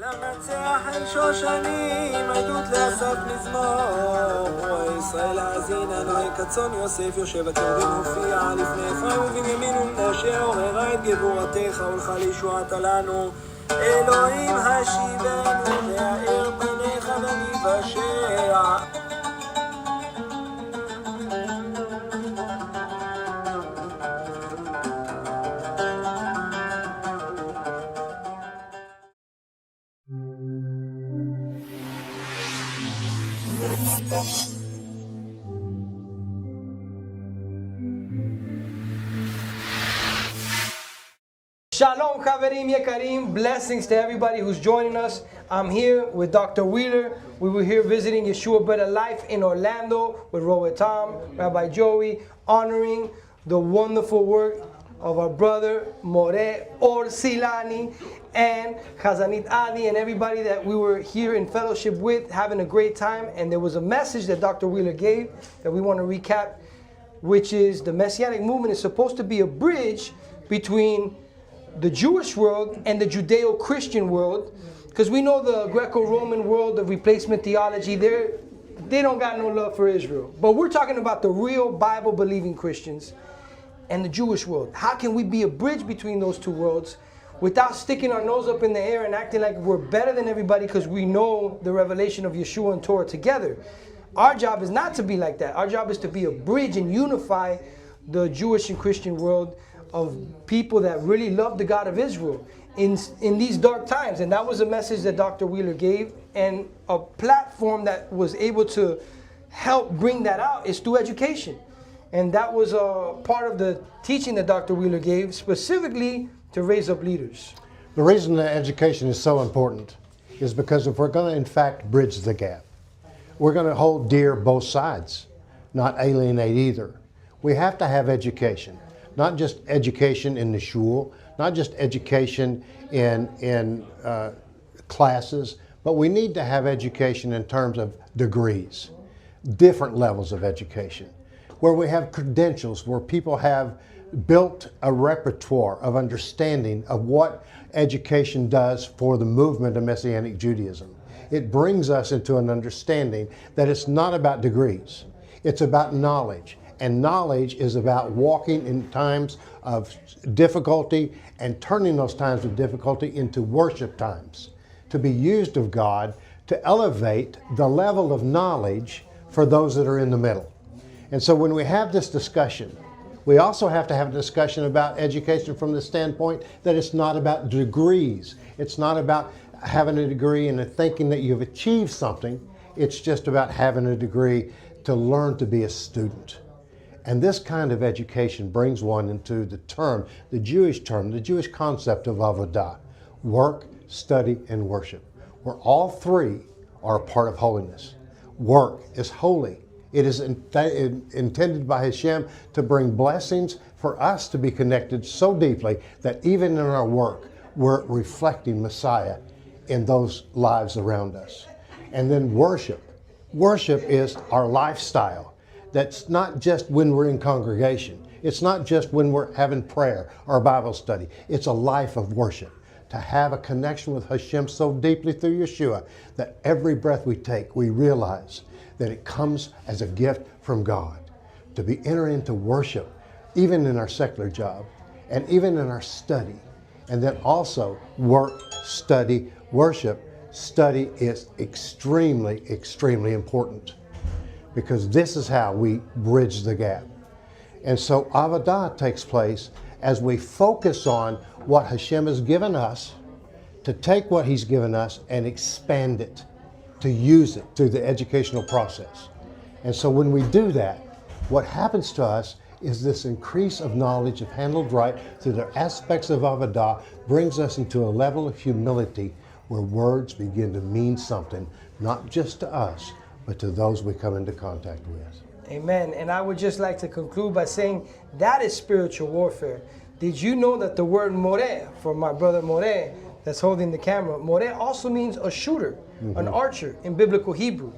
למנצח אין שושנים, עדות לאסף מזמור. ישראל האזינה, נוהי כצאן יוסף, יושב הקרדין הופיע לפני אפרים ובנימין ומשה, עוררה את גבורתך ולך לישועת לנו. אלוהים השיבנו והאר פניך ונבשע. Shalom, Chaverim Yekarim. Blessings to everybody who's joining us. I'm here with Dr. Wheeler. We were here visiting Yeshua Better Life in Orlando with Roe Tom, Rabbi Joey, honoring the wonderful work of our brother More Orsilani and Chazanit Adi and everybody that we were here in fellowship with, having a great time. And there was a message that Dr. Wheeler gave that we want to recap, which is the Messianic movement is supposed to be a bridge between the Jewish world and the Judeo-Christian world, because we know the Greco-Roman world of replacement theology, they don't got no love for Israel. But we're talking about the real Bible-believing Christians and the Jewish world. How can we be a bridge between those two worlds without sticking our nose up in the air and acting like we're better than everybody because we know the revelation of Yeshua and Torah together? Our job is not to be like that. Our job is to be a bridge and unify the Jewish and Christian world of people that really love the God of Israel in these dark times. And that was a message that Dr. Wheeler gave, and a platform that was able to help bring that out is through education. And that was a part of the teaching that Dr. Wheeler gave, specifically to raise up leaders. The reason that education is so important is because if we're going to in fact bridge the gap, we're going to hold dear both sides, not alienate either. We have to have education. Not just education in the shul, not just education in classes, but we need to have education in terms of degrees, different levels of education, where we have credentials, where people have built a repertoire of understanding of what education does for the movement of Messianic Judaism. It brings us into an understanding that it's not about degrees, it's about knowledge. And knowledge is about walking in times of difficulty and turning those times of difficulty into worship times, to be used of God to elevate the level of knowledge for those that are in the middle. And so when we have this discussion, we also have to have a discussion about education from the standpoint that it's not about degrees. It's not about having a degree and thinking that you've achieved something. It's just about having a degree to learn to be a student. And this kind of education brings one into the Jewish concept of avodah, work, study, and worship, where all three are a part of holiness. Work is holy. It is intended by Hashem to bring blessings for us to be connected so deeply that even in our work, we're reflecting Messiah in those lives around us. And then worship. Worship is our lifestyle. That's not just when we're in congregation. It's not just when we're having prayer or Bible study. It's a life of worship. To have a connection with Hashem so deeply through Yeshua that every breath we take, we realize that it comes as a gift from God. To be entering into worship, even in our secular job, and even in our study. And then also work, study, worship. Study is extremely, extremely important, because this is how we bridge the gap. And so Avodah takes place as we focus on what Hashem has given us, to take what He's given us and expand it, to use it through the educational process. And so when we do that, what happens to us is this increase of knowledge, if handled right, through the aspects of Avodah, brings us into a level of humility where words begin to mean something, not just to us, but to those we come into contact with. Amen. And I would just like to conclude by saying that is spiritual warfare. Did you know that the word more, for my brother More, that's holding the camera, more also means a shooter, an archer in biblical Hebrew.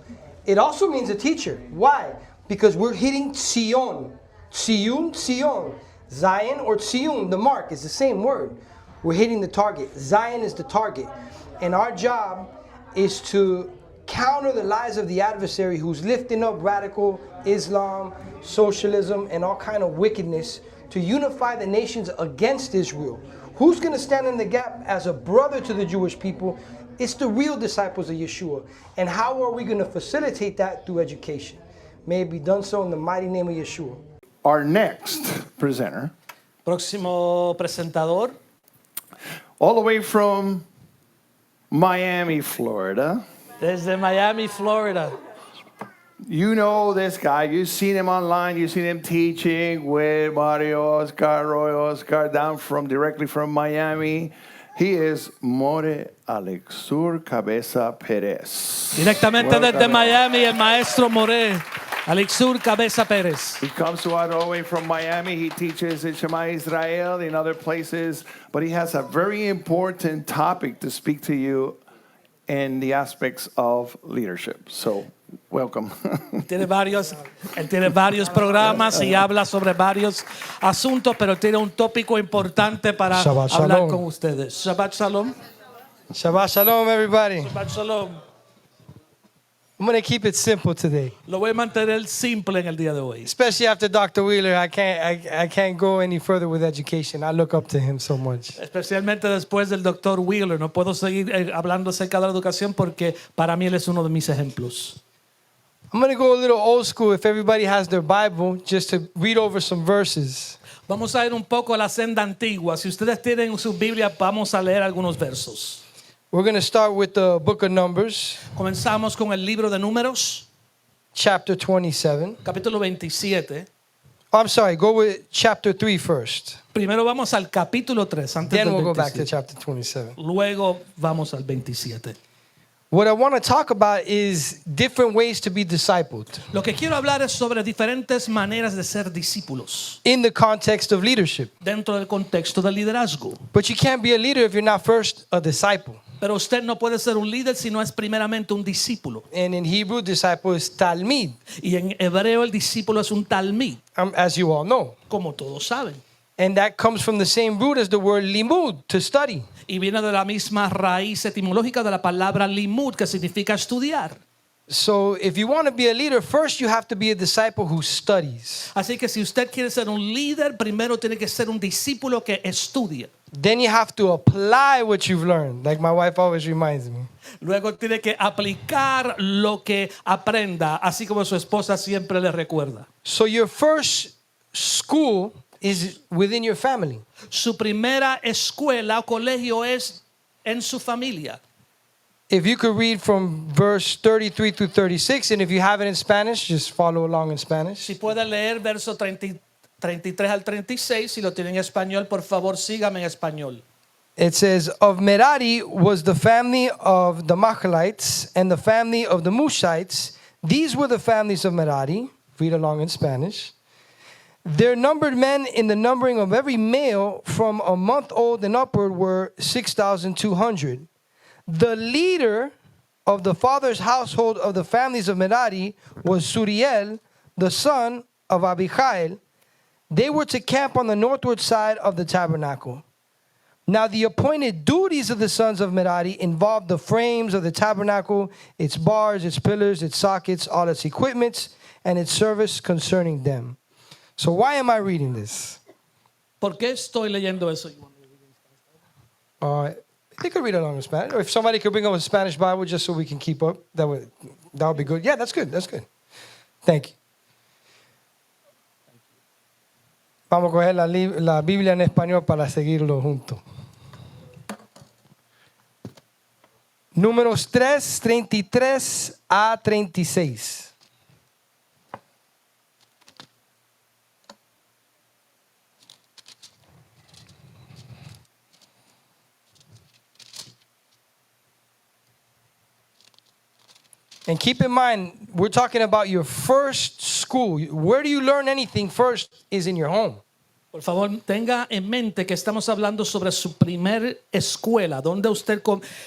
It also means a teacher. Why? Because we're hitting Sion. Sion, Sion. Zion or Sion, the mark, is the same word. We're hitting the target. Zion is the target. And our job is to counter the lies of the adversary who's lifting up radical Islam, socialism, and all kind of wickedness to unify the nations against Israel. Who's going to stand in the gap as a brother to the Jewish people? It's the real disciples of Yeshua. And how are we going to facilitate that? Through education. May it be done so in the mighty name of Yeshua. Our next presenter, Próximo presentador, all the way from Miami, Florida. desde Miami, Florida. You know this guy. You've seen him online. You've seen him teaching with Mario Oscar, Roy Oscar, directly from Miami. He is More Alexur Cabeza Perez. Directamente desde Welcome. Miami, el maestro More, Alexur Cabeza Pérez. He comes to us all the way from Miami. He teaches in Shema Israel in other places, but he has a very important topic to speak to you in the aspects of leadership. So, welcome. Él tiene varios programas y habla sobre varios asuntos, pero tiene un tópico importante para Shabbat hablar shalom. con ustedes. Shabbat Shalom. Shabbat Shalom, everybody. Shabbat Shalom. I'm going to keep it simple today. Lo voy a mantener simple en el día de hoy. Especially after Dr. Wheeler, I can't go any further with education. I look up to him so much. Especialmente después del Dr. Wheeler. No puedo seguir hablando acerca de la educación porque para mí él es uno de mis ejemplos. I'm going to go a little old school if everybody has their Bible, just to read over some verses. Vamos a ir un poco a la senda antigua. Si ustedes tienen su Biblia, vamos a leer algunos versos. We're going to start with the book of Numbers, Comenzamos con el libro de Números, chapter 27. capítulo 27. Oh, I'm sorry, go with chapter 3 first. Primero vamos al capítulo 3, antes Then del we'll go back to 27. chapter 27. Luego vamos al 27. What I want to talk about is different ways to be discipled Lo que quiero hablar es sobre diferentes maneras de ser discípulos in the context of leadership. dentro del contexto del liderazgo. But you can't be a leader if you're not first a disciple. Pero usted no puede ser un líder si no es primeramente un discípulo. And in Hebrew, disciple is talmid, Y en hebreo el discípulo es un talmid, as you all know. como todos saben. And that comes from the same root as the word limud, to study. Y viene de la misma raíz etimológica de la palabra limud, que significa estudiar. So if you want to be a leader, first you have to be a disciple who studies. Así que si usted quiere ser un líder, primero tiene que ser un discípulo que estudia. Then you have to apply what you've learned, like my wife always reminds me. Luego tiene que aplicar lo que aprenda, así como su esposa siempre le recuerda. So your first school is within your family. Su primera escuela o colegio es en su familia. If you could read from verse 33 through 36, and if you have it in Spanish, just follow along in Spanish. Si puede leer verso 33 al 36, si lo tiene en español, por favor sígame en español. It says, of Merari was the family of the Machalites and the family of the Mushites. These were the families of Merari. Read along in Spanish. Their numbered men in the numbering of every male from a month old and upward were 6,200. The leader of the father's household of the families of Merari was Suriel, the son of Abihail. They were to camp on the northward side of the tabernacle. Now the appointed duties of the sons of Merari involved the frames of the tabernacle, its bars, its pillars, its sockets, all its equipments, and its service concerning them. So why am I reading this? ¿Por qué estoy leyendo eso? They could read along in Spanish. Or if somebody could bring up a Spanish Bible just so we can keep up, that would be good. Yeah, that's good. That's good. Thank you. Vamos a coger la Biblia en español para seguirlo juntos. Números 3, 33 a 36. And keep in mind, we're talking about your first school. Where do you learn anything first is in your home. Por favor, tenga en mente que estamos hablando sobre su primer escuela, donde usted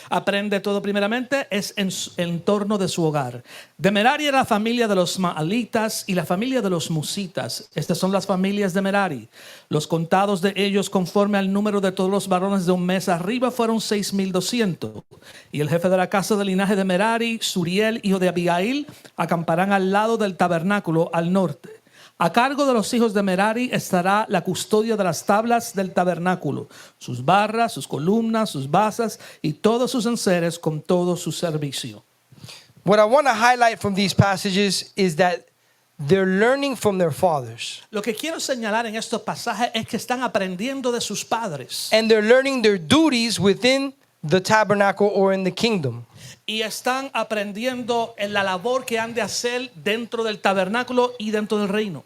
aprende todo primeramente, es en el entorno de su hogar. De Merari era la familia de los Maalitas y la familia de los Musitas. Estas son las familias de Merari. Los contados de ellos conforme al número de todos los varones de un mes arriba fueron 6,200. Y el jefe de la casa del linaje de Merari, Suriel, hijo de Abigail, acamparán al lado del tabernáculo al norte. A cargo de los hijos de Merari estará la custodia de las tablas del tabernáculo, sus barras, sus columnas, sus basas y todos sus enseres con todo su servicio. What I want to highlight from these passages is that they're learning from their fathers. Lo que quiero señalar en estos pasajes es que están aprendiendo de sus padres And they're learning their duties within the tabernacle or in the kingdom. y están aprendiendo en la labor que han de hacer dentro del tabernáculo y dentro del reino.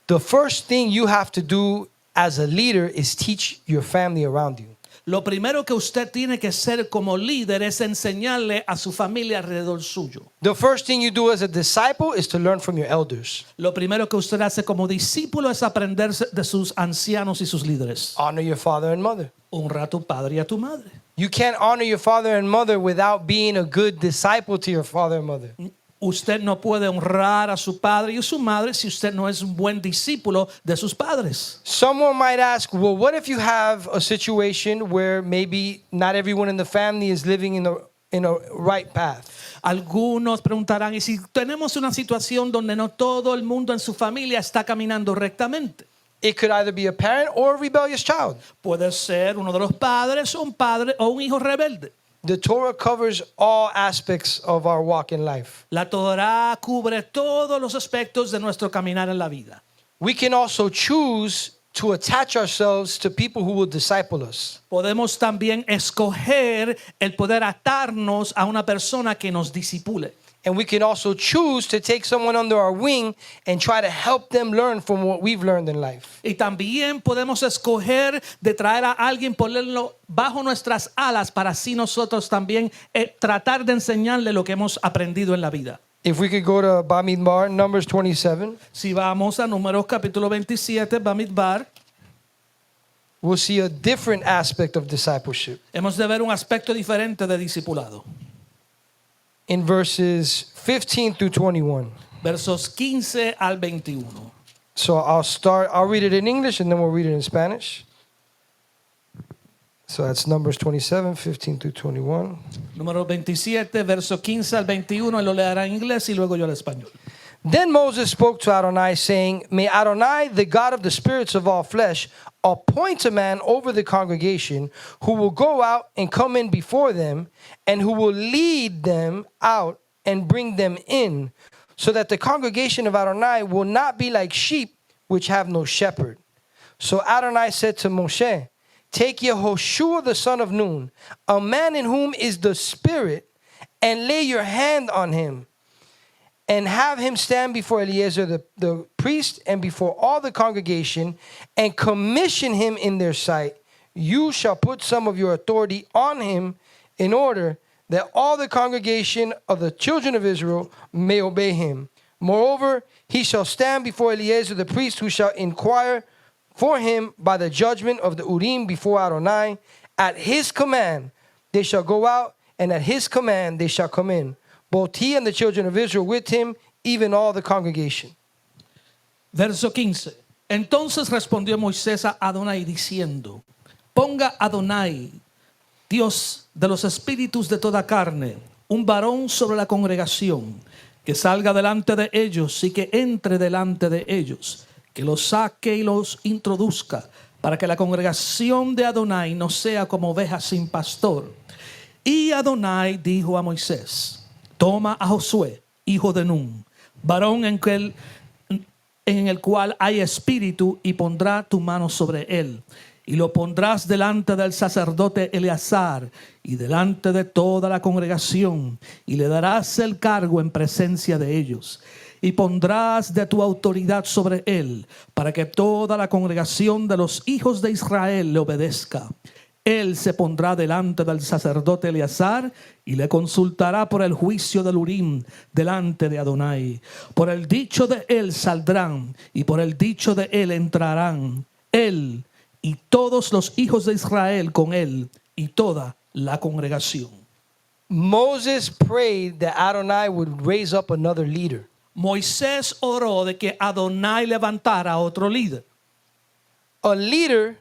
The first thing you have to do as a leader is teach your family around you. Lo primero que usted tiene que hacer como líder es enseñarle a su familia alrededor suyo. The first thing you do as a disciple is to learn from your elders. Lo primero que usted hace como discípulo es aprender de sus ancianos y sus líderes. Honor your father and mother. Honra a tu padre y a tu madre. You can't honor your father and mother without being a good disciple to your father and mother. Usted no puede honrar a su padre y a su madre si usted no es un buen discípulo de sus padres. Someone might ask, well, what if you have a situation where maybe not everyone in the family is living in a right path? Algunos preguntarán, ¿y si tenemos una situación donde no todo el mundo en su familia está caminando rectamente? It could either be a parent or a rebellious child. Puede ser uno de los padres o un padre o un hijo rebelde. The Torah covers all aspects of our walk in life. La Torá cubre todos los aspectos de nuestro caminar en la vida. We can also choose to attach ourselves to people who will disciple us. Podemos también escoger el poder atarnos a una persona que nos disipule. And we can also choose to take someone under our wing and try to help them learn from what we've learned in life. Y también podemos escoger de traer a alguien, ponerlo bajo nuestras alas para así nosotros también tratar de enseñarle lo que hemos aprendido en la vida. If we could go to Bamidbar, Numbers 27, Si vamos a Números capítulo 27, Bamidbar, we'll see a different aspect of discipleship. hemos de ver un aspecto diferente de discipulado. In verses 15 through 21. Versos 15 al 21. So I'll read it in English and then we'll read it in Spanish. So that's Numbers 27, 15 through 21. Número 27, verso 15 al 21, él lo leerá en inglés y luego yo al español. Then Moses spoke to Adonai, saying, May Adonai, the God of the spirits of all flesh, appoint a man over the congregation who will go out and come in before them, and who will lead them out and bring them in, so that the congregation of Adonai will not be like sheep which have no shepherd. So Adonai said to Moshe, Take Yehoshua the son of Nun, a man in whom is the Spirit, and lay your hand on him, and have him stand before Eleazar the priest and before all the congregation, and commission him in their sight. You shall put some of your authority on him, in order that all the congregation of the children of Israel may obey him. Moreover, he shall stand before Eleazar the priest, who shall inquire for him by the judgment of the Urim before Adonai. At his command they shall go out, and at his command they shall come in, both he and the children of Israel with him, even all the congregation. Verso 15. Entonces respondió Moisés a Adonai diciendo, Ponga Adonai, Dios de los espíritus de toda carne, un varón sobre la congregación, que salga delante de ellos y que entre delante de ellos, que los saque y los introduzca, para que la congregación de Adonai no sea como oveja sin pastor. Y Adonai dijo a Moisés, Toma a Josué, hijo de Nun, varón en el cual hay espíritu, y pondrá tu mano sobre él. Y lo pondrás delante del sacerdote Eleazar y delante de toda la congregación, y le darás el cargo en presencia de ellos. Y pondrás de tu autoridad sobre él, para que toda la congregación de los hijos de Israel le obedezca. Él se pondrá delante del sacerdote Eleazar y le consultará por el juicio del Urim delante de Adonai. Por el dicho de él saldrán y por el dicho de él entrarán. Él y todos los hijos de Israel con él y toda la congregación. Moses prayed that Adonai would raise up another leader. Moisés oró de que Adonai levantara a otro líder. A leader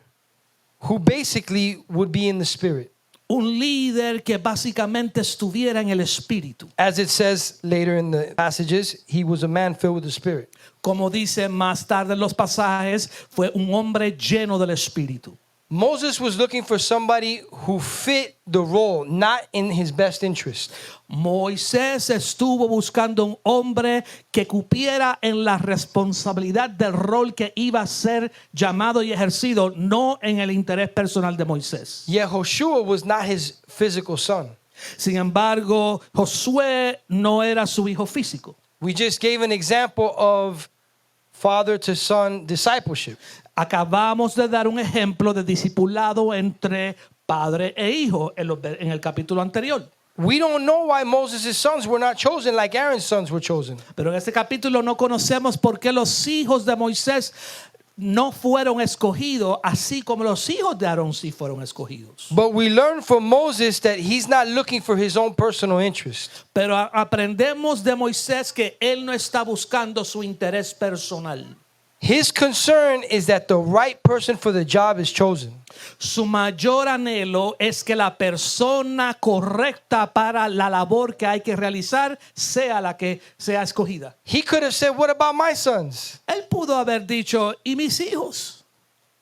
who basically would be in the spirit. Un líder que básicamente estuviera en el espíritu. As it says later in the passages, he was a man filled with the spirit. Como dice más tarde en los pasajes, fue un hombre lleno del espíritu. Moses was looking for somebody who fit the role, not in his best interest. Moisés estuvo buscando un hombre que cupiera en la responsabilidad del rol que iba a ser llamado y ejercido, no en el interés personal de Moisés. Yet Joshua was not his physical son. Sin embargo, Josué no era su hijo físico. We just gave an example of father to son discipleship. Acabamos de dar un ejemplo de discipulado entre padre e hijo en el capítulo anterior. We don't know why Moses' sons were not chosen like Aaron's sons were chosen. Pero en este capítulo no conocemos por qué los hijos de Moisés no fueron escogidos, así como los hijos de Aarón sí fueron escogidos. But we learn from Moses that he's not looking for his own personal interest. Pero aprendemos de Moisés que él no está buscando su interés personal. His concern is that the right person for the job is chosen. Su mayor anhelo es que la persona correcta para la labor que hay que realizar sea la que sea escogida. He could have said, "What about my sons?" Él pudo haber dicho, ¿y mis hijos?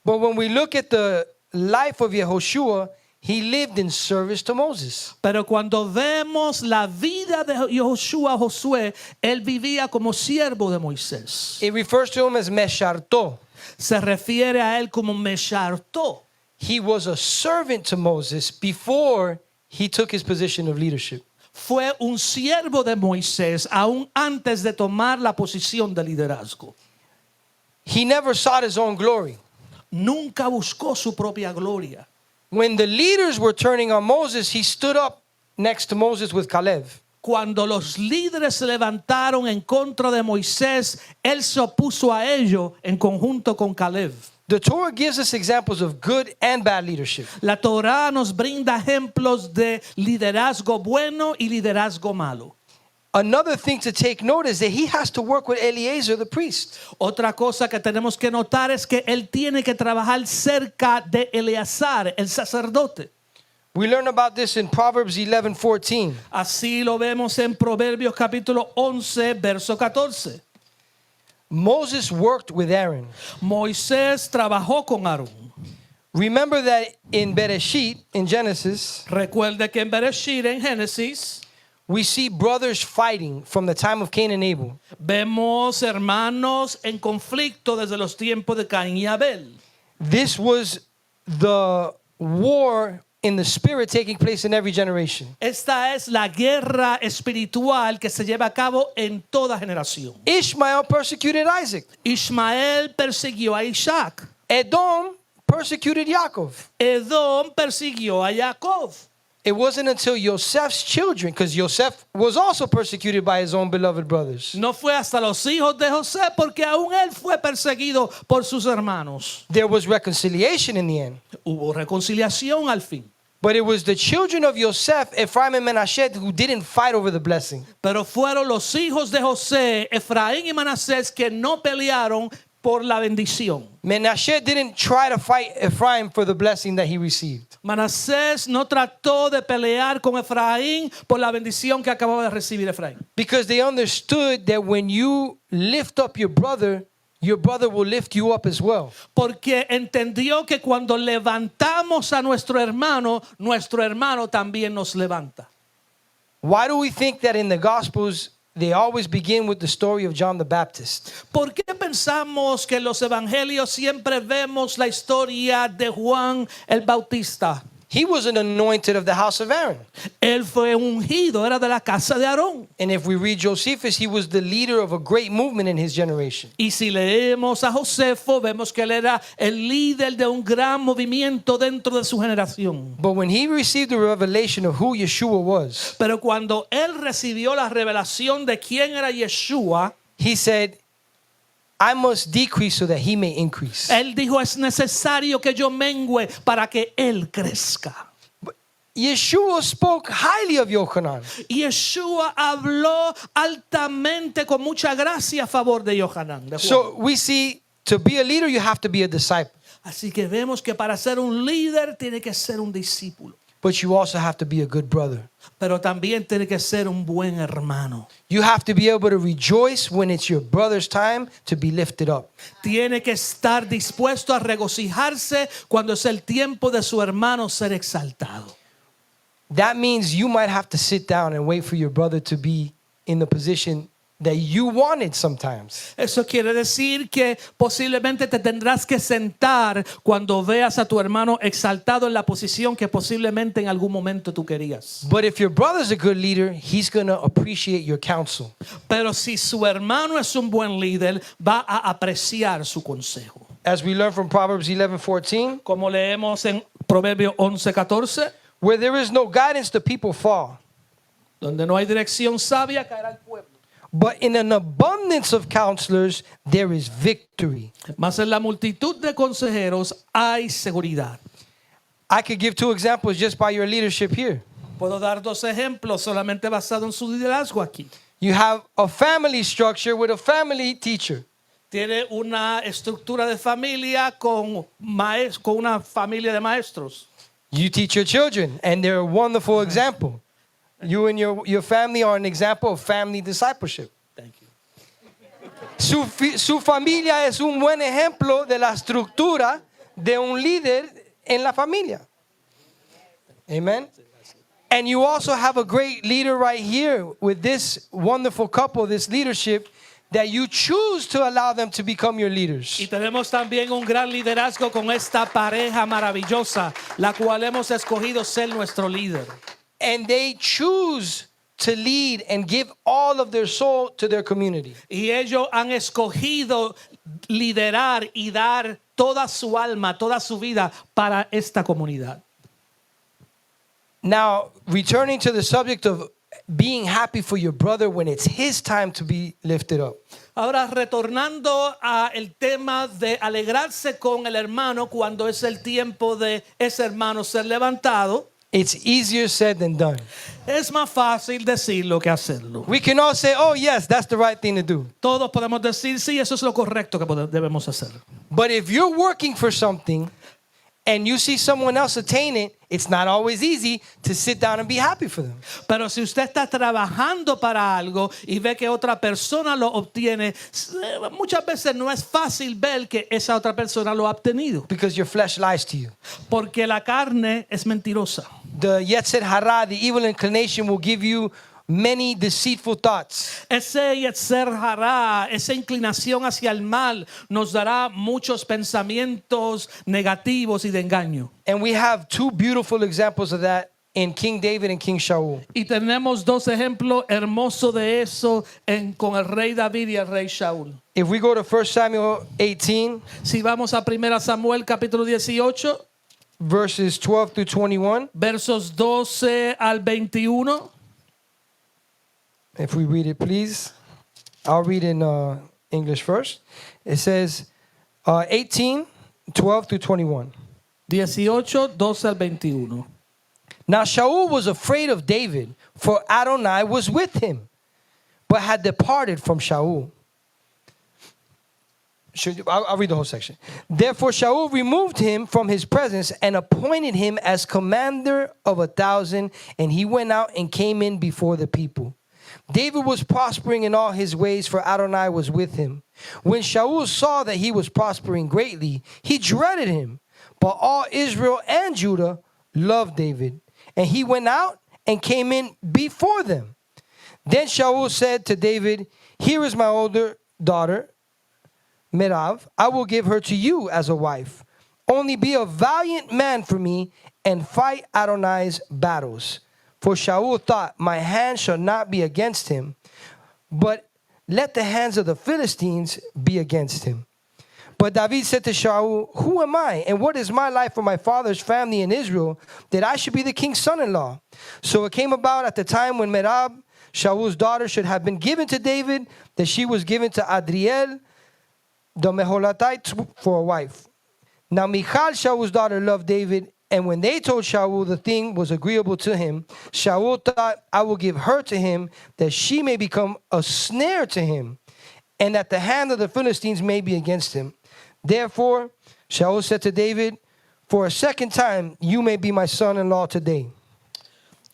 But when we look at the life of Yehoshua, he lived in service to Moses. Pero cuando vemos la vida de Josué, él vivía como siervo de Moisés. It refers to him as Mesharto. Se refiere a él como Mesharto. He was a servant to Moses before he took his position of leadership. Fue un siervo de Moisés aún antes de tomar la posición de liderazgo. He never sought his own glory. Nunca buscó su propia gloria. When the leaders were turning on Moses, he stood up next to Moses with Caleb. Cuando los líderes se levantaron en contra de Moisés, él se opuso a ello en conjunto con Caleb. The Torah gives us examples of good and bad leadership. La Torá nos brinda ejemplos de liderazgo bueno y liderazgo malo. Another thing to take note is that he has to work with Eliezer, the priest. Otra cosa que tenemos que notar es que él tiene que trabajar cerca de Eleazar, el sacerdote. We learn about this in Proverbs 11:14. Así lo vemos en Proverbios capítulo 11, verso 14. Moses worked with Aaron. Moisés trabajó con Aarón. Remember that in Bereshit, in Genesis, Recuerde que en Bereshit, en Génesis, we see brothers fighting from the time of Cain and Abel. vemos hermanos en conflicto desde los tiempos de Caín y Abel. This was the war in the spirit taking place in every generation. Esta es la guerra espiritual que se lleva a cabo en toda generación. Ishmael persecuted Isaac. Ismael persiguió a Isaac. Edom persecuted Yaakov. Edom persiguió a Jacob. It wasn't until Joseph's children, because Joseph was also persecuted by his own beloved brothers. No fue hasta los hijos de José, porque aún él fue perseguido por sus hermanos. There was reconciliation in the end. Hubo reconciliación al fin. But it was the children of Joseph, Ephraim and Manasseh, who didn't fight over the blessing. Pero fueron los hijos de José, Efraín y Manasés, que no pelearon por la bendición. Manasseh didn't try to fight Ephraim for the blessing that he received. Manasés no trató de pelear con Efraín por la bendición que acababa de recibir Efraín. Because they understood that when you lift up your brother will lift you up as well. Porque entendió que cuando levantamos a nuestro hermano también nos levanta. Why do we think that in the Gospels they always begin with the story of John the Baptist? ¿Por qué pensamos que en los evangelios siempre vemos la historia de Juan el Bautista? He was an anointed of the house of Aaron. Él fue ungido, era de la casa de Aarón. And if we read Josephus, he was the leader of a great movement in his generation. Y si leemos a Josefo, vemos que él era el líder de un gran movimiento dentro de su generación. But when he received the revelation of who Yeshua was, Pero cuando él recibió la revelación de quién era Yeshua, he said, I must decrease so that he may increase. él dijo, es necesario que yo mengüe para que él crezca. Yeshua spoke highly of Yochanan. Y Yeshua habló altamente con mucha gracia a favor de Yohanan. de Juan. So we see to be a leader, you have to be a disciple. Así que vemos que para ser un líder tiene que ser un discípulo. But you also have to be a good brother. Pero también tiene que ser un buen hermano. You have to be able to rejoice when it's your brother's time to be lifted up. Tiene que estar dispuesto a regocijarse cuando es el tiempo de su hermano ser exaltado. That means you might have to sit down and wait for your brother to be in the position that you wanted sometimes. Eso quiere decir que posiblemente te tendrás que sentar cuando veas a tu hermano exaltado en la posición que posiblemente en algún momento tú querías. But if your brother's a good leader, he's going to appreciate your counsel. Pero si su hermano es un buen líder, va a apreciar su consejo. As we learn from Proverbs 11:14, Como leemos en Proverbios 11:14, where there is no guidance, the people fall. donde no hay dirección sabia, caerá el pueblo. But in an abundance of counselors, there is victory. Mas en la multitud de consejeros hay seguridad. I could give 2 examples just by your leadership here. Puedo dar 2 ejemplos solamente basado en su liderazgo aquí. You have a family structure with a family teacher. Tiene una estructura de familia con una familia de maestros. You teach your children, and they're a wonderful example. You and your family are an example of family discipleship. Thank you. Su familia es un buen ejemplo de la estructura de un líder en la familia. Amen. And you also have a great leader right here with this wonderful couple, this leadership, that you choose to allow them to become your leaders. Y tenemos también un gran liderazgo con esta pareja maravillosa, la cual hemos escogido ser nuestro líder. And they choose to lead and give all of their soul to their community. Y ellos han escogido liderar y dar toda su alma, toda su vida para esta comunidad. Now, returning to the subject of being happy for your brother when it's his time to be lifted up. Ahora, retornando a el tema de alegrarse con el hermano cuando es el tiempo de ese hermano ser levantado, It's easier said than done. es más fácil decirlo que hacerlo. We can all say, oh, yes, that's the right thing to do. Todos podemos decir, sí, eso es lo correcto que debemos hacer. But if you're working for something and you see someone else attain it, it's not always easy to sit down and be happy for them. Pero si usted está trabajando para algo y ve que otra persona lo obtiene, muchas veces no es fácil ver que esa otra persona lo ha obtenido. Because your flesh lies to you. Porque la carne es mentirosa. The Yetzer Hara, the evil inclination, will give you many deceitful thoughts. Ese Yetzer Hara, esa inclinación hacia el mal, nos dará muchos pensamientos negativos y de engaño. And we have 2 beautiful examples of that in King David and King Shaul. Y tenemos 2 ejemplos hermosos de eso con el rey David y el rey Shaul. If we go to 1 Samuel 18, Si vamos a 1 Samuel capítulo 18, verses 12 through 21, versos 12 al 21. if we read it, please. I'll read in English first. It says 18, 12 through 21. 18, 12 al 21. Now Shaul was afraid of David, for Adonai was with him, but had departed from Shaul. I'll read the whole section. Therefore Shaul removed him from his presence and appointed him as commander of 1,000, and he went out and came in before the people. David was prospering in all his ways, for Adonai was with him. When Shaul saw that he was prospering greatly, he dreaded him. But all Israel and Judah loved David. And he went out and came in before them. Then Shaul said to David, here is my older daughter, Merav. I will give her to you as a wife. Only be a valiant man for me and fight Adonai's battles. For Shaul thought, my hand shall not be against him, but let the hands of the Philistines be against him. But David said to Shaul, who am I, and what is my life for my father's family in Israel, that I should be the king's son-in-law? So it came about at the time when Merab, Shaul's daughter, should have been given to David, that she was given to Adriel, the Meholatite, for a wife. Now Michal, Shaul's daughter, loved David, and when they told Shaul the thing was agreeable to him, Shaul thought, I will give her to him, that she may become a snare to him, and that the hand of the Philistines may be against him. Therefore, Shaul said to David, for a second time, you may be my son-in-law today.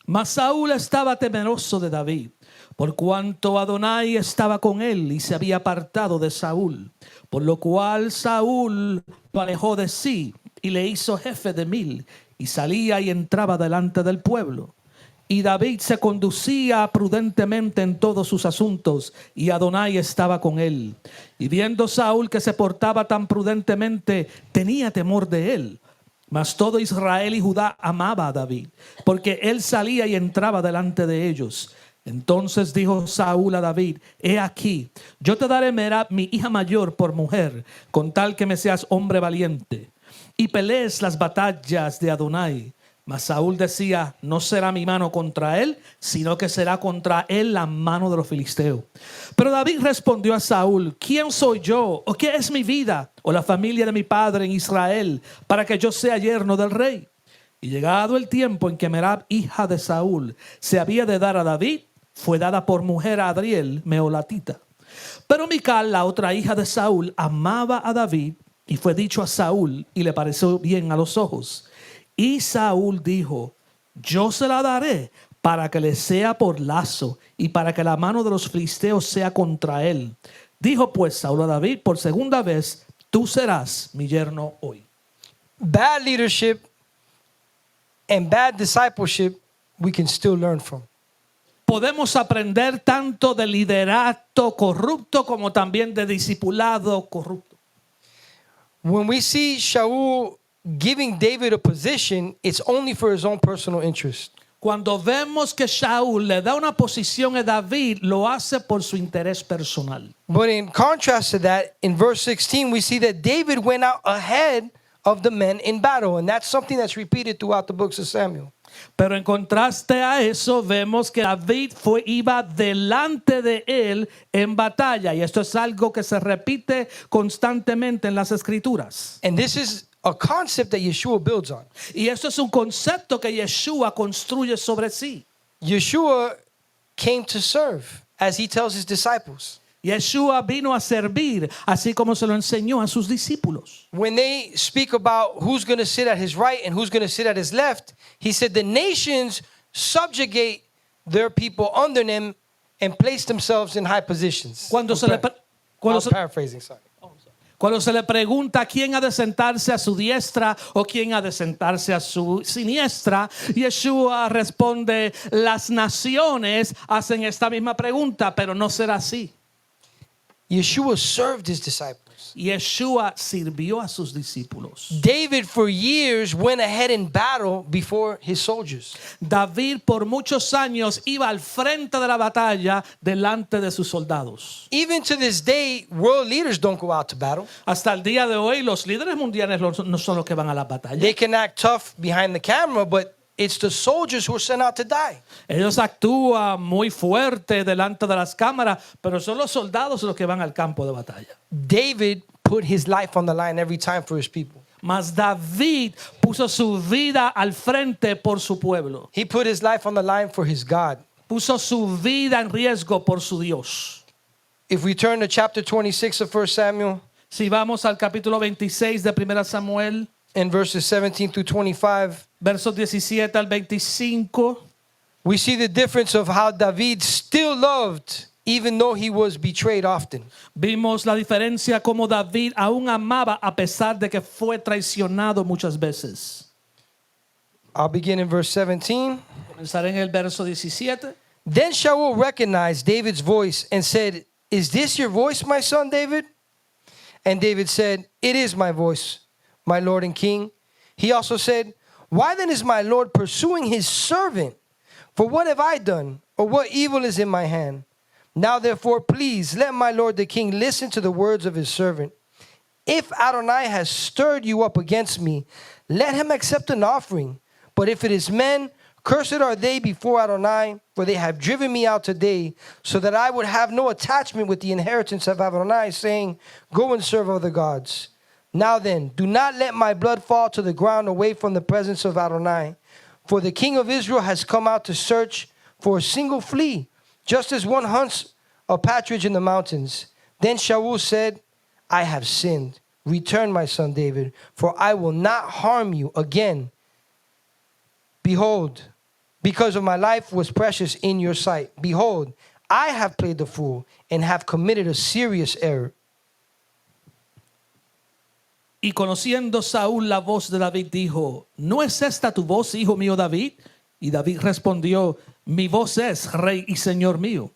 Mas Saúl estaba temeroso de David, por cuanto Adonai estaba con él y se había apartado de Saúl. Por lo cual Saúl lo alejó de sí y le hizo jefe de 1000 y salía y entraba delante del pueblo. Y David se conducía prudentemente en todos sus asuntos, y Adonai estaba con él. Y viendo Saúl que se portaba tan prudentemente, tenía temor de él. Mas todo Israel y Judá amaba a David, porque él salía y entraba delante de ellos. Entonces dijo Saúl a David, he aquí, yo te daré Merab, mi hija mayor, por mujer, con tal que me seas hombre valiente, y pelees las batallas de Adonai. Mas Saúl decía, no será mi mano contra él, sino que será contra él la mano de los filisteos. Pero David respondió a Saúl, ¿quién soy yo? ¿O qué es mi vida? ¿O la familia de mi padre en Israel, para que yo sea yerno del rey? Y llegado el tiempo en que Merab, hija de Saúl, se había de dar a David, fue dada por mujer a Adriel, meholatita. Pero Mical, la otra hija de Saúl, amaba a David, y fue dicho a Saúl, y le pareció bien a los ojos. Y Saúl dijo, yo se la daré para que le sea por lazo y para que la mano de los filisteos sea contra él. Dijo pues Saúl a David por segunda vez, tú serás mi yerno hoy. Bad leadership and bad discipleship we can still learn from. Podemos aprender tanto de liderato corrupto como también de discipulado corrupto. When we see Shaul giving David a position, it's only for his own personal interest. Cuando vemos que Saúl le da una posición a David, lo hace por su interés personal. But in contrast to that, in verse 16, we see that David went out ahead of the men in battle. And that's something that's repeated throughout the books of Samuel. Pero en contraste a eso, vemos que David iba delante de él en batalla. Y esto es algo que se repite constantemente en las Escrituras. And this is a concept that Yeshua builds on. Y esto es un concepto que Yeshua construye sobre sí. Yeshua came to serve, as he tells his disciples. Yeshua vino a servir, así como se lo enseñó a sus discípulos. When they speak about who's going to sit at his right and who's going to sit at his left, he said the nations subjugate their people under them and place themselves in high positions. Cuando se le paraphrasing, sorry. Cuando se le pregunta quién ha de sentarse a su diestra o quién ha de sentarse a su siniestra, Yeshua responde, las naciones hacen esta misma pregunta, pero no será así. Yeshua served his disciples. Yeshua sirvió a sus discípulos. David for years went ahead in battle before his soldiers. David por muchos años iba al frente de la batalla delante de sus soldados. Even to this day, world leaders don't go out to battle. Hasta el día de hoy, los líderes mundiales no son los que van a la batalla. They can act tough behind the camera, but it's the soldiers who are sent out to die. Ellos actúan muy fuerte delante de las cámaras, pero son los soldados los que van al campo de batalla. David put his life on the line every time for his people. Mas David puso su vida al frente por su pueblo. He put his life on the line for his God. Puso su vida en riesgo por su Dios. If we turn to chapter 26 of 1 Samuel, Si vamos al capítulo 26 de 1 Samuel, in verses 17 through 25, versos 17 al 25, we see the difference of how David still loved even though he was betrayed often. vimos la diferencia como David aún amaba a pesar de que fue traicionado muchas veces. I'll begin in verse 17. Comenzaré en el verso 17. Then Shaul recognized David's voice and said, "Is this your voice, my son David?" And David said, "It is my voice, my Lord and King. He also said, why then is my Lord pursuing his servant? For what have I done, or what evil is in my hand? Now therefore, please let my Lord the King listen to the words of his servant. If Adonai has stirred you up against me, let him accept an offering. But if it is men, cursed are they before Adonai, for they have driven me out today, so that I would have no attachment with the inheritance of Adonai, saying, go and serve other gods. Now then, do not let my blood fall to the ground away from the presence of Adonai. For the king of Israel has come out to search for a single flea, just as one hunts a partridge in the mountains. Then Shaul said, I have sinned. Return, my son David, for I will not harm you again. Behold, because of my life was precious in your sight. Behold, I have played the fool and have committed a serious error. Y conociendo Saúl la voz de David, dijo, ¿no es esta tu voz, hijo mío David? Y David respondió, mi voz es, rey y señor mío.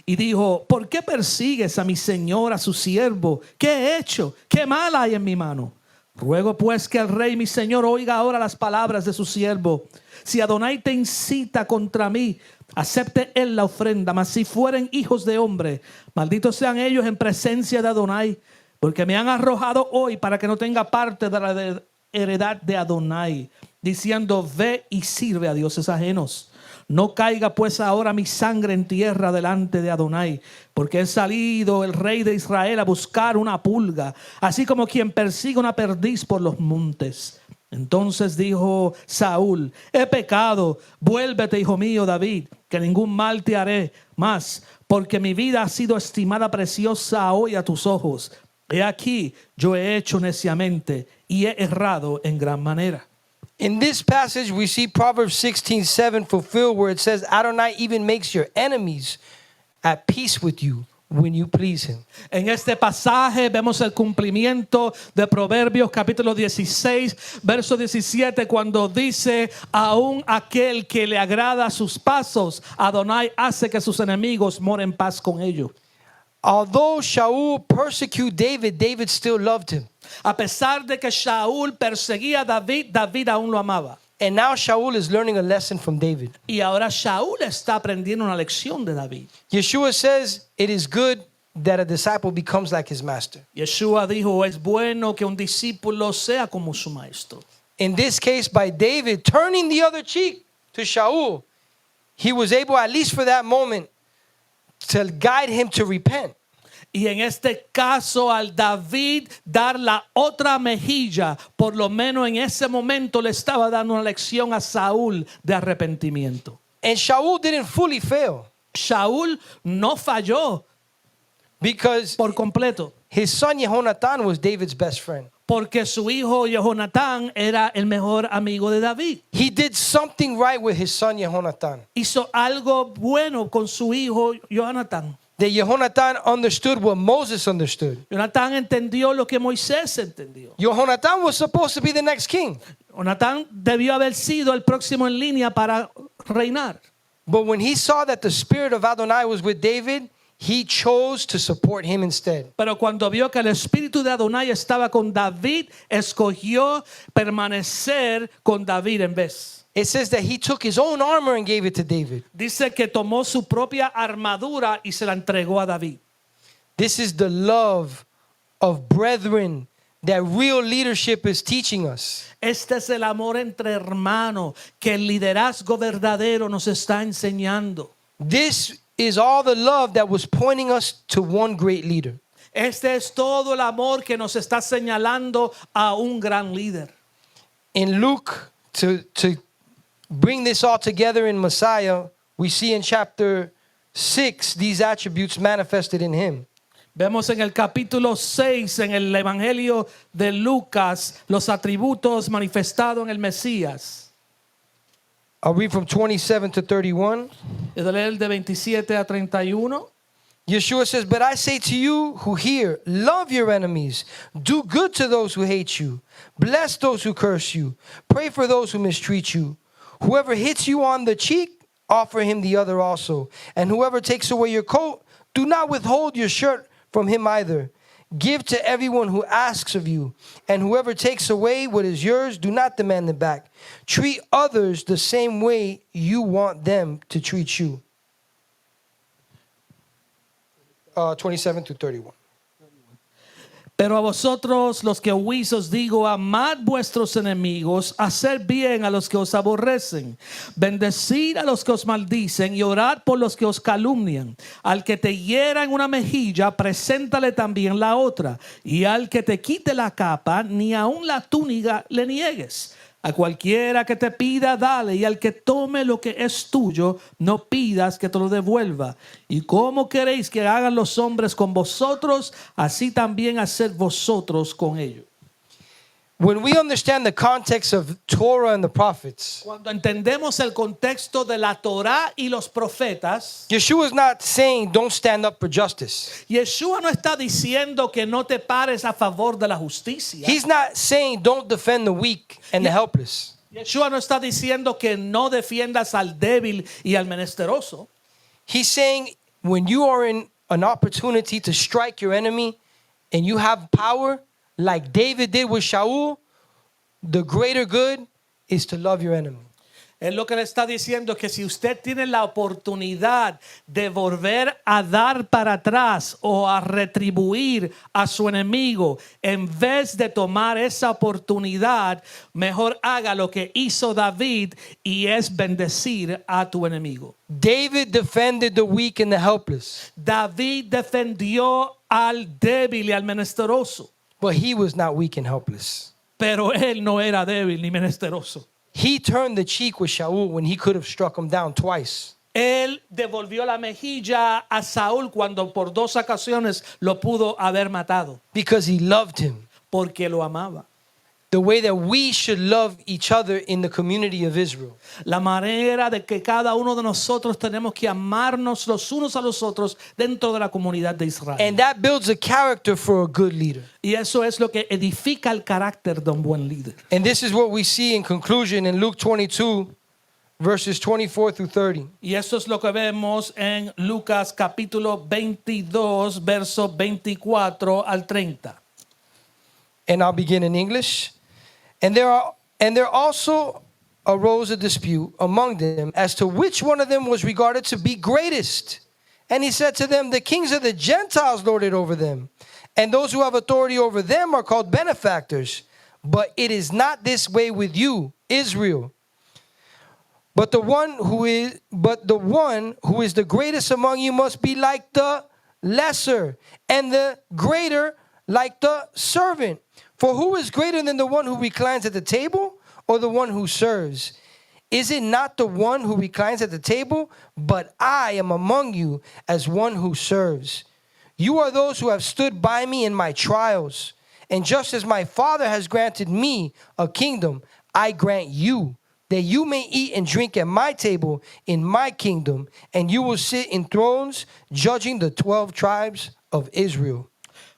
Y dijo, ¿por qué persigues a mi señor, a su siervo? ¿Qué he hecho? ¿Qué mal hay en mi mano? Ruego pues que el rey, mi señor, oiga ahora las palabras de su siervo. Si Adonai te incita contra mí, acepte él la ofrenda. Mas si fueren hijos de hombre, malditos sean ellos en presencia de Adonai, porque me han arrojado hoy para que no tenga parte de la heredad de Adonai, diciendo, ve y sirve a dioses ajenos. No caiga pues ahora mi sangre en tierra delante de Adonai, porque he salido el rey de Israel a buscar una pulga, así como quien persigue una perdiz por los montes. Entonces dijo Saúl, he pecado, vuélvete, hijo mío David, que ningún mal te haré más, porque mi vida ha sido estimada preciosa hoy a tus ojos. He aquí, yo he hecho neciamente y he errado en gran manera. In this passage, we see Proverbs 16:7 fulfilled, where it says, Adonai even makes your enemies at peace with you when you please him. En este pasaje vemos el cumplimiento de Proverbios capítulo 16, verso 17, cuando dice, aún aquel que le agrada sus pasos, Adonai hace que sus enemigos moren en paz con ellos. Although Shaul persecuted David, David still loved him. A pesar de que Shaul perseguía a David, David aún lo amaba. And now Shaul is learning a lesson from David. Y ahora Shaul está aprendiendo una lección de David. Yeshua says, it is good that a disciple becomes like his master. Yeshua dijo, es bueno que un discípulo sea como su maestro. In this case, by David turning the other cheek to Shaul, he was able, at least for that moment, to guide him to repent. Y en este caso, al David dar la otra mejilla, por lo menos en ese momento le estaba dando una lección a Saúl de arrepentimiento. And Shaul didn't fully fail Saúl no falló because por completo, his son Jehonathan was David's best friend. porque su hijo Jehonatán era el mejor amigo de David. He did something right with his son Jehonathan. Hizo algo bueno con su hijo Jonatán. That Jehonathan understood what Moses understood. Jonatán entendió lo que Moisés entendió. Jehonathan was supposed to be the next king. Jonatán debió haber sido el próximo en línea para reinar. But when he saw that the spirit of Adonai was with David, he chose to support him instead. Pero cuando vio que el espíritu de Adonai estaba con David, escogió permanecer con David en vez. It says that he took his own armor and gave it to David. Dice que tomó su propia armadura y se la entregó a David. This is the love of brethren that real leadership is teaching us. Este es el amor entre hermanos que el liderazgo verdadero nos está enseñando. This is all the love that was pointing us to one great leader. Este es todo el amor que nos está señalando a un gran líder. In Luke, to bring this all together in Messiah, we see in chapter 6 these attributes manifested in him. Vemos en el capítulo 6, en el Evangelio de Lucas, los atributos manifestados en el Mesías. I'll read from 27 to 31. De leer de 27 a 31. Yeshua says, but I say to you who hear, love your enemies, do good to those who hate you, bless those who curse you, pray for those who mistreat you. Whoever hits you on the cheek, offer him the other also. And whoever takes away your coat, do not withhold your shirt from him either. Give to everyone who asks of you, and whoever takes away what is yours, do not demand it back. Treat others the same way you want them to treat you. 27 to 31. Pero a vosotros los que huís os digo, amad vuestros enemigos, hacer bien a los que os aborrecen, bendecid a los que os maldicen y orad por los que os calumnian. Al que te hiera en una mejilla, preséntale también la otra, y al que te quite la capa, ni aun la túnica le niegues. A cualquiera que te pida, dale, y al que tome lo que es tuyo, no pidas que te lo devuelva. Y como queréis que hagan los hombres con vosotros, así también haced vosotros con ellos. When we understand the context of Torah and the prophets, Cuando entendemos el contexto de la Torá y los profetas, Yeshua is not saying don't stand up for justice. Yeshua no está diciendo que no te pares a favor de la justicia. He's not saying don't defend the weak and the helpless. Yeshua no está diciendo que no defiendas al débil y al menesteroso. He's saying when you are in an opportunity to strike your enemy and you have power, like David did with Shaul, the greater good is to love your enemy. Él lo que le está diciendo es que si usted tiene la oportunidad de volver a dar para atrás o a retribuir a su enemigo, en vez de tomar esa oportunidad, mejor haga lo que hizo David y es bendecir a tu enemigo. David defended the weak and the helpless, David defendió al débil y al menesteroso, but he was not weak and helpless. pero él no era débil ni menesteroso. He turned the cheek with Shaul when he could have struck him down twice. Él devolvió la mejilla a Saúl cuando por 2 ocasiones lo pudo haber matado, Because he loved him. porque lo amaba. The way that we should love each other in the community of Israel. La manera de que cada uno de nosotros tenemos que amarnos los unos a los otros dentro de la comunidad de Israel. And that builds a character for a good leader. Y eso es lo que edifica el carácter de un buen líder. And this is what we see in conclusion in Luke 22, verses 24 through 30. Y eso es lo que vemos en Lucas capítulo 22, verso 24 al 30. And I'll begin in English. And there also arose a dispute among them as to which one of them was regarded to be greatest. And he said to them, the kings of the Gentiles lord it over them, and those who have authority over them are called benefactors. But it is not this way with you, Israel. But the one who is the greatest among you must be like the lesser, and the greater like the servant. For who is greater than the one who reclines at the table, or the one who serves? Is it not the one who reclines at the table? But I am among you as one who serves. You are those who have stood by me in my trials. And just as my Father has granted me a kingdom, I grant you, that you may eat and drink at my table in my kingdom, and you will sit in thrones judging the 12 tribes of Israel.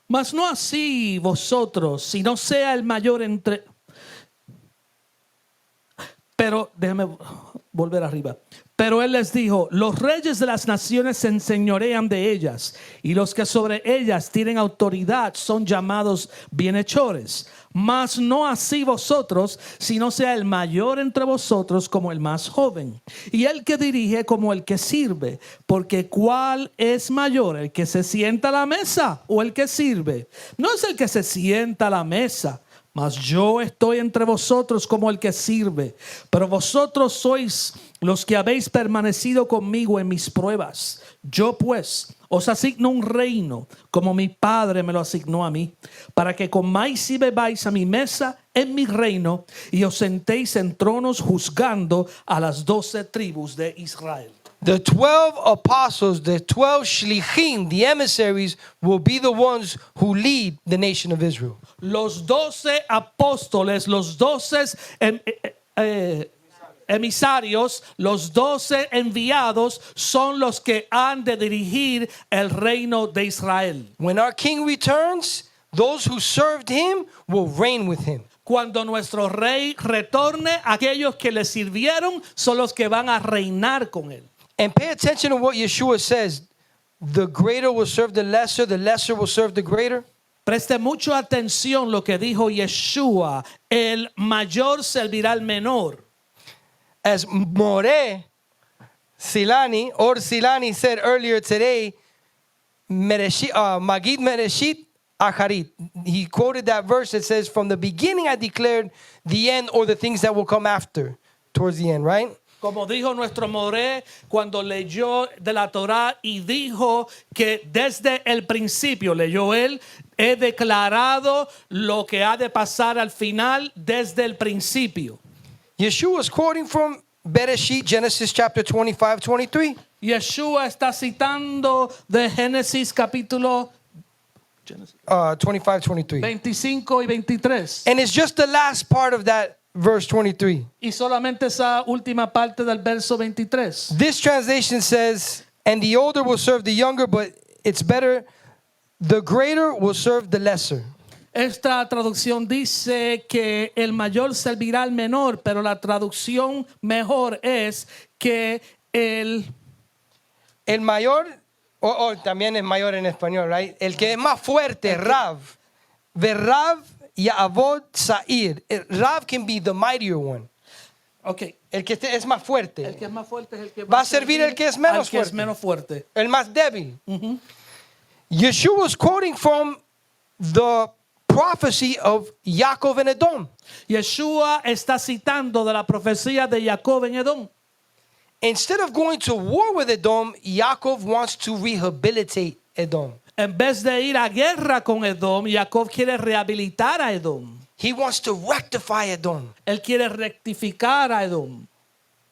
Mas no así vosotros, si no sea el mayor entre... Pero, déjame volver arriba. Pero él les dijo, los reyes de las naciones se enseñorean de ellas, y los que sobre ellas tienen autoridad son llamados bienhechores. Mas no así vosotros, si no sea el mayor entre vosotros como el más joven, y el que dirige como el que sirve. Porque ¿cuál es mayor, el que se sienta a la mesa o el que sirve? No es el que se sienta a la mesa, mas yo estoy entre vosotros como el que sirve. Pero vosotros sois los que habéis permanecido conmigo en mis pruebas. Yo pues os asigno un reino, como mi Padre me lo asignó a mí, para que comáis y bebáis a mi mesa en mi reino, y os sentéis en tronos juzgando a las 12 tribus de Israel. The 12 apostles, the 12 shlichim, the emissaries, will be the ones who lead the nation of Israel. Los 12 apóstoles, los 12 emisarios, los 12 enviados son los que han de dirigir el reino de Israel. When our king returns, those who served him will reign with him. Cuando nuestro rey retorne, aquellos que le sirvieron son los que van a reinar con él. And pay attention to what Yeshua says. The greater will serve the lesser will serve the greater. Preste mucha atención lo que dijo Yeshua. El mayor servirá al menor. As More Silani, or Silani said earlier today, Magid Mereshit Acharit. He quoted that verse that says, from the beginning I declared the end or the things that will come after, towards the end, right? Como dijo nuestro Moré cuando leyó de la Torá y dijo que desde el principio, leyó él, he declarado lo que ha de pasar al final desde el principio. Yeshua is quoting from Bereshit, Genesis chapter 25, 23. Yeshua está citando de Génesis capítulo 25, 23. 25 y 23. And it's just the last part of that verse 23. Y solamente esa última parte del verso 23. This translation says, and the older will serve the younger, but it's better, the greater will serve the lesser. Esta traducción dice que el mayor servirá al menor, pero la traducción mejor es que el mayor, o también es mayor en español, right? El que es más fuerte, Rav. Verrav Ya'avod Sa'ir. Rav can be the mightier one. Okay. El que es más fuerte. El que es más fuerte es el que Va a servir el que es menos al que es fuerte. menos fuerte. El más débil. Yeshua was quoting from the prophecy of Yaakov and Edom. Yeshua está citando de la profecía de Jacob en Edom. Instead of going to war with Edom, Yaakov wants to rehabilitate Edom. En vez de ir a guerra con Edom, Jacob quiere rehabilitar a Edom. He wants to rectify Edom. Él quiere rectificar a Edom.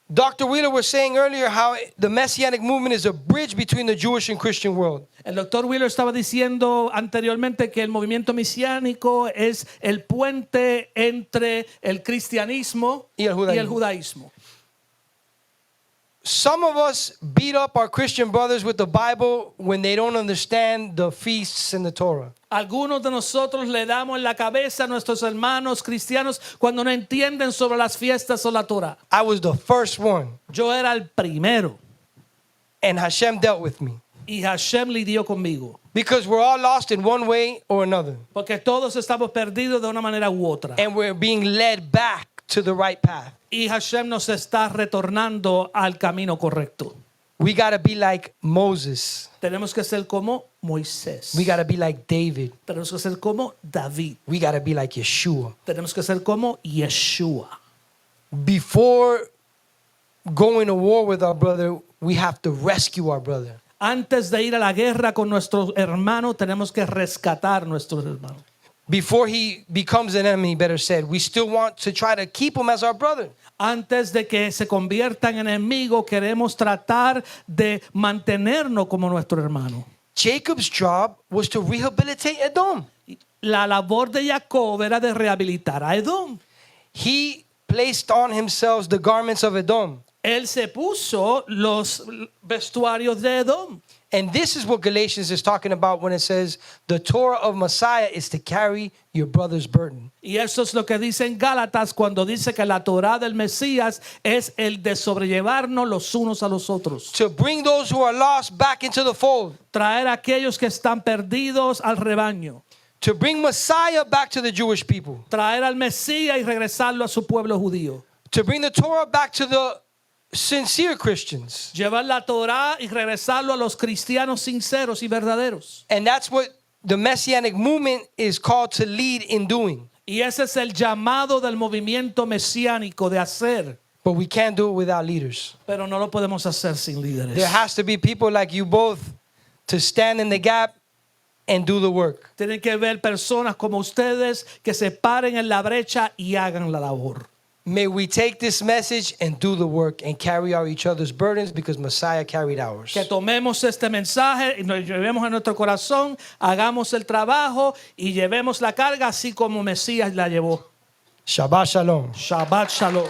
Dr. Wheeler was saying earlier how the Messianic movement is a bridge between the Jewish and Christian world. El doctor Wheeler estaba diciendo anteriormente que el movimiento mesiánico es el puente entre el cristianismo Y el judaísmo. Some of us beat up our Christian brothers with the Bible when they don't understand the feasts and the Torah. Algunos de nosotros le damos en la cabeza a nuestros hermanos cristianos cuando no entienden sobre las fiestas o la Torah. I was the first one, Yo era el primero and Hashem dealt with me. y Hashem lidió conmigo. Because we're all lost in one way or another. Porque todos estamos perdidos de una manera u otra. And we're being led back to the right path. Y Hashem nos está retornando al camino correcto. We got to be like Moses. Tenemos que ser como Moisés. We got to be like David. Tenemos que ser como David. We got to be like Yeshua. Tenemos que ser como Yeshua. Before going to war with our brother, we have to rescue our brother. Antes de ir a la guerra con nuestro hermano, tenemos que rescatar a nuestro hermano. Before he becomes an enemy, better said, we still want to try to keep him as our brother. Antes de que se convierta en enemigo, queremos tratar de mantenernos como nuestro hermano. Jacob's job was to rehabilitate Edom. La labor de Jacob era de rehabilitar a Edom. He placed on himself the garments of Edom. Él se puso los vestuarios de Edom. And this is what Galatians is talking about when it says the Torah of Messiah is to carry your brother's burden. Y eso es lo que dice en Gálatas cuando dice que la Torá del Mesías es el de sobrellevarnos los unos a los otros. To bring those who are lost back into the fold. Traer a aquellos que están perdidos al rebaño. To bring Messiah back to the Jewish people. Traer al Mesías y regresarlo a su pueblo judío. To bring the Torah back to the sincere Christians. Llevar la Torá y regresarlo a los cristianos sinceros y verdaderos. And that's what the Messianic movement is called to lead in doing. Y ese es el llamado del movimiento mesiánico de hacer. But we can't do it without leaders. Pero no lo podemos hacer sin líderes. There has to be people like you both to stand in the gap and do the work. Tienen que ver personas como ustedes que se paren en la brecha y hagan la labor. May we take this message and do the work and carry out each other's burdens because Messiah carried ours. Que tomemos este mensaje y nos llevemos en nuestro corazón, hagamos el trabajo y llevemos la carga así como Mesías la llevó. Shabbat Shalom. Shabbat Shalom.